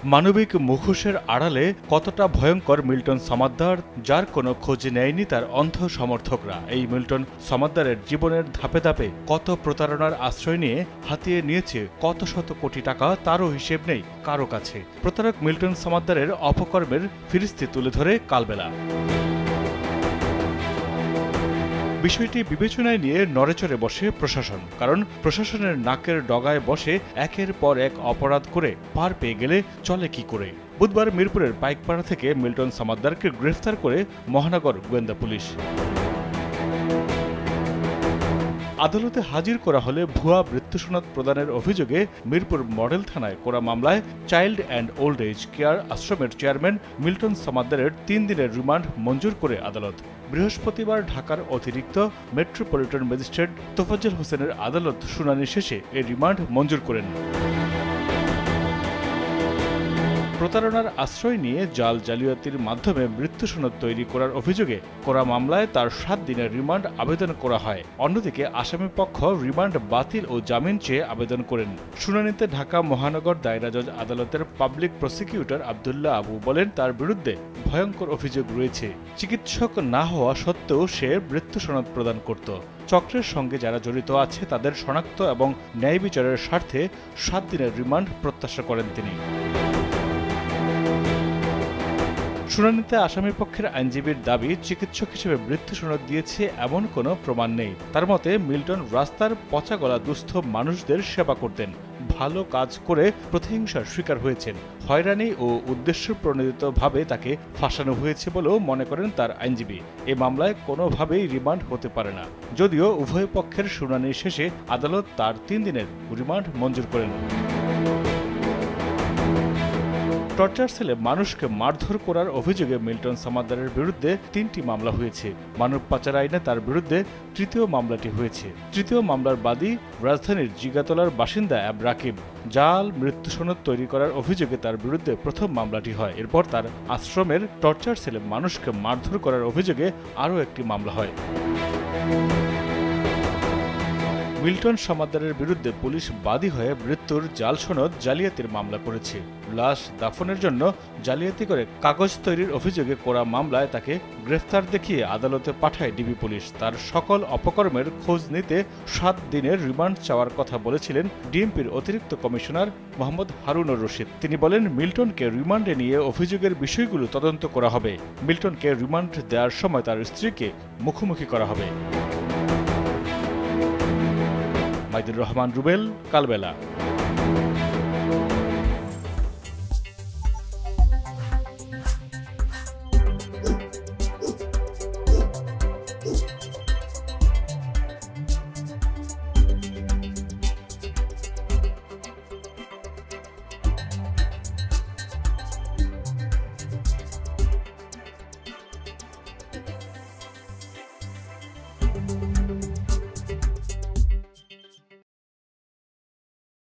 মানবিক মুখোশের আড়ালে কতটা ভয়ঙ্কর মিল্টন সমাদ্দার, যার কোনো খোঁজ নেয়নি তার অন্ধ সমর্থকরা। এই মিল্টন সমাদ্দারের জীবনের ধাপে ধাপে কত প্রতারণার আশ্রয় নিয়ে হাতিয়ে নিয়েছে কত শত কোটি টাকা, তারও হিসেব নেই কারো কাছে। প্রতারক মিল্টন সমাদ্দারের অপকর্মের ফিরিস্তি তুলে ধরে কালবেলা। বিষয়টি বিবেচনায় নিয়ে নড়েচড়ে বসে প্রশাসন, কারণ প্রশাসনের নাকের ডগায় বসে একের পর এক অপরাধ করে পার পেয়ে গেলে চলে কি করে। বুধবার মিরপুরের পাইকপাড়া থেকে মিল্টন সমাদ্দারকে গ্রেফতার করে মহানগর গোয়েন্দা পুলিশ। আদালতে হাজির করা হলে ভুয়া মৃত্যুসনদ প্রদানের অভিযোগে মিরপুর মডেল থানায় করা মামলায় child and old age care আশ্রমের চেয়ারম্যান মিল্টন সমাদ্দারের 3 দিনের রিমান্ড মঞ্জুর করে আদালত। বৃহস্পতিবার ঢাকার অতিরিক্ত মেট্রোপলিটন ম্যাজিস্ট্রেট তোফাজ্জল হোসেনের আদালত শুনানি শেষে এই রিমান্ড মঞ্জুর করেন। প্রতারণার আশ্রয় নিয়ে জালিয়াতির মাধ্যমে মৃত্যুসনদ তৈরি করার অভিযোগে করা মামলায় তার 7 দিনের রিমান্ড আবেদন করা হয়। অন্যদিকে আসামিপক্ষ রিমান্ড বাতিল ও জামিন চেয়ে আবেদন করেন। শুনানিতে ঢাকা মহানগর দায়রা জজ আদালতের পাবলিক প্রসিকিউটর আব্দুল্লাহ আবু বলেন, তার বিরুদ্ধে ভয়ঙ্কর অভিযোগ রয়েছে। চিকিৎসক না হওয়া সত্ত্বেও সে মৃত্যুসনদ প্রদান করত। চক্রের সঙ্গে যারা জড়িত আছে তাদের শনাক্ত এবং ন্যায় বিচারের স্বার্থে 7 দিনের রিমান্ড প্রত্যাশা করেন তিনি। শুনানিতে আসামিপক্ষের আইনজীবীর দাবি, চিকিৎসক হিসেবে মৃত্যুসনদ দিয়েছে এমন কোনো প্রমাণ নেই। তার মতে, মিল্টন রাস্তার পচা গলা দুস্থ মানুষদের সেবা করতেন, ভালো কাজ করে প্রতিহিংসার শিকার হয়েছেন। হয়রানি ও উদ্দেশ্যপ্রণোদিতভাবে তাকে ফাঁসানো হয়েছে বলেও মনে করেন তার আইনজীবী। এ মামলায় কোনোভাবেই রিমান্ড হতে পারে না, যদিও উভয় পক্ষের শুনানি শেষে আদালত তার 3 দিনের রিমান্ড মঞ্জুর করেন। টর্চার সেলে মানুষকে মারধর করার অভিযোগে মিল্টন সমাদ্দারের বিরুদ্ধে 3টি মামলা হয়েছে। মানব পাচার আইনে তার বিরুদ্ধে 3য় মামলাটি হয়েছে। 3য় মামলার বাদী রাজধানীর জিগাতলার বাসিন্দা অ্যাব রাকিব। জাল মৃত্যুসনদ তৈরি করার অভিযোগে তার বিরুদ্ধে প্রথম মামলাটি হয়। এরপর তার আশ্রমের টর্চার সেলে মানুষকে মারধর করার অভিযোগে আরও একটি মামলা হয়। মিল্টন সমাদ্দারের বিরুদ্ধে পুলিশ বাদী হয়ে মৃত্যুর জাল সনদ জালিয়াতির মামলা করেছে। লাশ দাফনের জন্য জালিয়াতি করে কাগজ তৈরির অভিযোগে করা মামলায় তাকে গ্রেফতার দেখিয়ে আদালতে পাঠায় ডিবি পুলিশ। তার সকল অপকর্মের খোঁজ নিতে 7 দিনের রিমান্ড চাওয়ার কথা বলেছিলেন ডিএমপির অতিরিক্ত কমিশনার মোহাম্মদ হারুনুর রশিদ। তিনি বলেন, মিল্টনকে রিমান্ডে নিয়ে অভিযোগের বিষয়গুলো তদন্ত করা হবে। মিল্টনকে রিমান্ড দেওয়ার সময় তার স্ত্রীকে মুখোমুখি করা হবে। মাইদুর রহমান রুবেল, কালবেলা।